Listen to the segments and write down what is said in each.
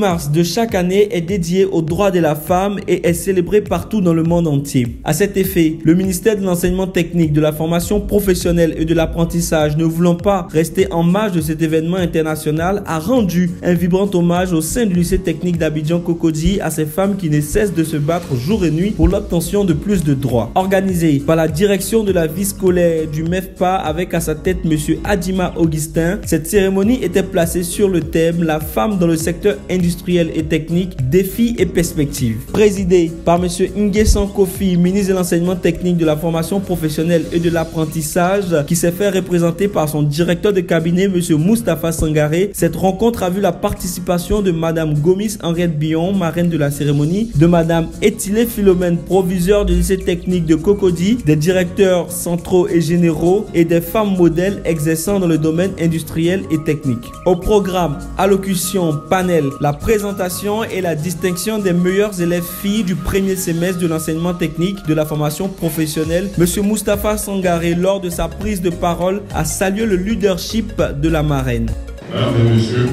mars de chaque année est dédié aux droits de la femme et est célébré partout dans le monde entier. À cet effet, le ministère de l'enseignement technique, de la formation professionnelle et de l'apprentissage, ne voulant pas rester en marge de cet événement international, a rendu un vibrant hommage au sein du lycée technique d'Abidjan-Cocody à ces femmes qui ne cessent de se battre jour et nuit pour l'obtention de plus de droits. Organisée par la direction de la vie scolaire du MEFPA avec à sa tête M. Adima Augustin, cette cérémonie était placée sur le thème « La femme dans le secteur industriel et technique, défis et perspectives ». Présidée par M. Nguessan Kofi, ministre de l'enseignement technique, de la formation professionnelle et de l'apprentissage, qui s'est fait représenter par son directeur de cabinet M. Moustapha Sangaré, cette rencontre a vu la participation de Mme Gomis Henriette Billon, marraine de la cérémonie, de Mme Etilé Philomène, proviseure du lycée technique de Cocody, des directeurs centraux et généraux et des femmes modèles exerçant dans le domaine industriel et technique. Au programme, allocution, panel, la présentation et la distinction des meilleurs élèves filles du premier semestre de l'enseignement technique, de la formation professionnelle. M. Moustapha Sangaré, lors de sa prise de parole, a salué le leadership de la marraine. Mesdames et messieurs,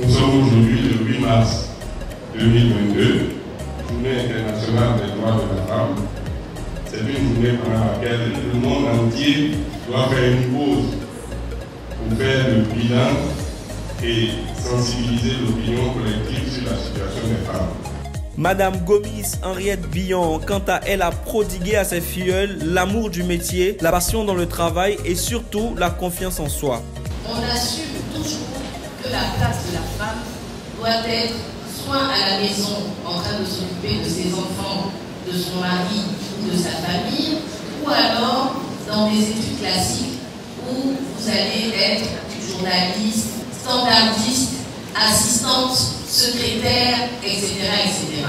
nous sommes aujourd'hui le 8 mars 2022, Journée internationale des droits de la femme. C'est une journée pendant laquelle le monde entier doit faire une pause pour faire le bilan et sensibiliser l'opinion collective sur la situation des femmes. Madame Gomis Henriette Billon, quant à elle, a prodigué à ses filleuls l'amour du métier, la passion dans le travail et surtout la confiance en soi. On assume toujours que la place de la femme doit être soit à la maison en train de s'occuper de ses enfants, de son mari ou de sa famille, ou alors dans des études classiques où vous allez être journaliste, standardiste, assistante, secrétaire, etc., etc.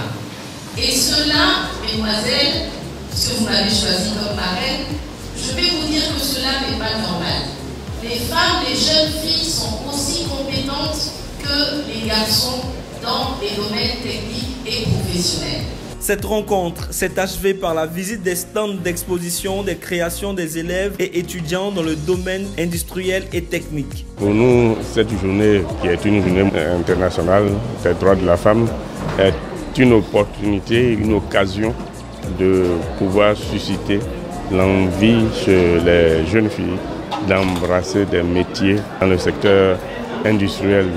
Et cela, mesdemoiselles, puisque vous m'avez choisi comme marraine, je vais vous dire que cela n'est pas normal. Les femmes, les jeunes filles sont aussi compétentes que les garçons dans les domaines techniques et professionnels. Cette rencontre s'est achevée par la visite des stands d'exposition, des créations des élèves et étudiants dans le domaine industriel et technique. Pour nous, cette journée, qui est une journée internationale des droits de la femme, est une opportunité, une occasion de pouvoir susciter l'envie chez les jeunes filles d'embrasser des métiers dans le secteur industriel,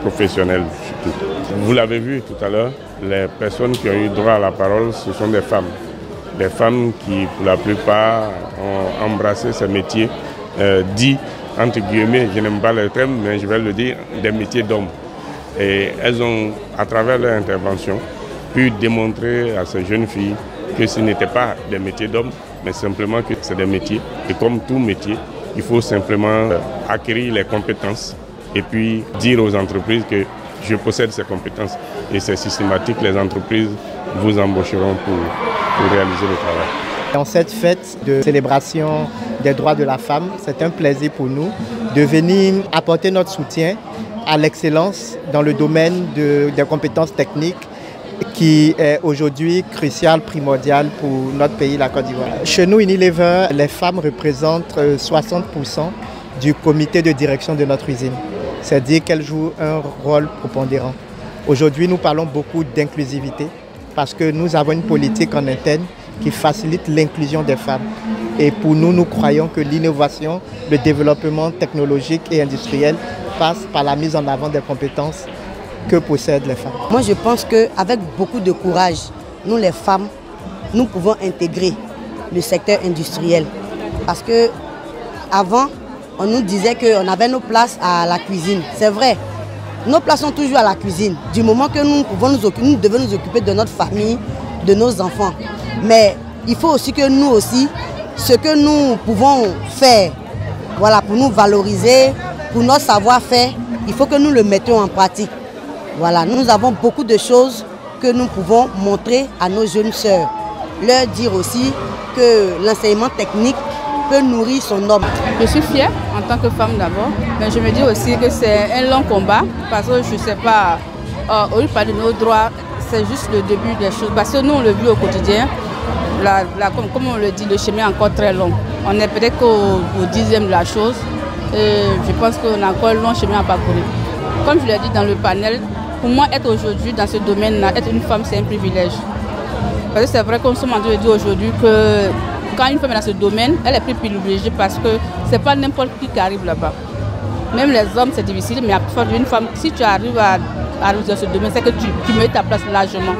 professionnel surtout. Vous l'avez vu tout à l'heure, les personnes qui ont eu droit à la parole, ce sont des femmes. Des femmes qui, pour la plupart, ont embrassé ces métiers dits, entre guillemets, je n'aime pas le terme, mais je vais le dire, des métiers d'hommes. Et elles ont, à travers leur intervention, pu démontrer à ces jeunes filles que ce n'était pas des métiers d'hommes, mais simplement que c'est des métiers. Et comme tout métier, il faut simplement acquérir les compétences et puis dire aux entreprises que je possède ces compétences et c'est systématique, les entreprises vous embaucheront pour réaliser le travail. Dans cette fête de célébration des droits de la femme, c'est un plaisir pour nous de venir apporter notre soutien à l'excellence dans le domaine des compétences techniques qui est aujourd'hui crucial, primordial pour notre pays, la Côte d'Ivoire. Chez nous, Unilever, les femmes représentent 60% du comité de direction de notre usine. C'est-à-dire qu'elles jouent un rôle prépondérant. Aujourd'hui, nous parlons beaucoup d'inclusivité parce que nous avons une politique en interne qui facilite l'inclusion des femmes. Et pour nous, nous croyons que l'innovation, le développement technologique et industriel passe par la mise en avant des compétences que possèdent les femmes. Moi, je pense qu'avec beaucoup de courage, nous les femmes, nous pouvons intégrer le secteur industriel. Parce qu'avant, on nous disait qu'on avait nos places à la cuisine. C'est vrai, nos places sont toujours à la cuisine. Du moment que nous devons nous occuper de notre famille, de nos enfants. Mais il faut aussi que nous aussi, ce que nous pouvons faire, voilà, pour nous valoriser, pour notre savoir-faire, il faut que nous le mettions en pratique. Voilà, nous avons beaucoup de choses que nous pouvons montrer à nos jeunes sœurs. Leur dire aussi que l'enseignement technique peut nourrir son homme. Je suis fière en tant que femme d'abord, mais je me dis aussi que c'est un long combat parce que je ne sais pas, au lieu de parler de nos droits, c'est juste le début des choses. Parce que nous, on le vit au quotidien, comme on le dit, le chemin est encore très long. On est peut-être qu'au 10e de la chose et je pense qu'on a encore un long chemin à parcourir. Comme je l'ai dit dans le panel, pour moi, être aujourd'hui dans ce domaine-là, être une femme, c'est un privilège. Parce que c'est vrai qu'on se demande aujourd'hui que quand une femme est dans ce domaine, elle est plus privilégiée parce que ce n'est pas n'importe qui arrive là-bas. Même les hommes, c'est difficile, mais à une femme, si tu arrives à arriver dans ce domaine, c'est que tu mets ta place largement.